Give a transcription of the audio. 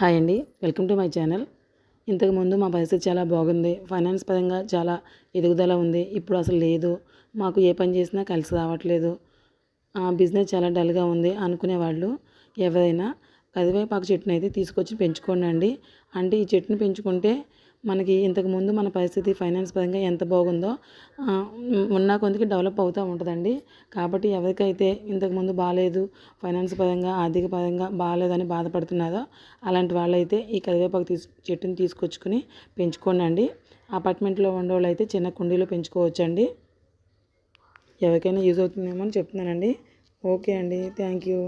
Hi అండి, welcome to my channel. ఇంతకుముందు మా పరిస్థితి చాలా బాగుంది. ఫైనాన్స్ పరంగా చాలా ఎదుగుదల ఉంది. ఇప్పుడు అసలు లేదు. మాకు ఏ పని చేసినా కలిసి రావట్లేదు. బిజినెస్ చాలా డల్గా ఉంది అనుకునేవాళ్ళు ఎవరైనా కరివేపాకు చెట్టుని అయితే తీసుకొచ్చి పెంచుకోండి. అంటే ఈ చెట్టుని పెంచుకుంటే మనకి ఇంతకుముందు మన పరిస్థితి ఫైనాన్స్ పరంగా ఎంత బాగుందో ఉన్న కొందికి డెవలప్ అవుతూ ఉంటుందండి. కాబట్టి ఎవరికైతే ఇంతకుముందు బాగాలేదు, ఫైనాన్స్ పరంగా ఆర్థిక పరంగా బాగాలేదని బాధపడుతున్నారో అలాంటి వాళ్ళైతే ఈ కరివేపాకు చెట్టుని తీసుకొచ్చుకుని పెంచుకోండి. అపార్ట్మెంట్లో ఉండేవాళ్ళు అయితే చిన్న కుండీలో పెంచుకోవచ్చండి. ఎవరికైనా యూజ్ అవుతుందేమో అని చెప్తున్నానండి. ఓకే అండి, థ్యాంక్ యూ.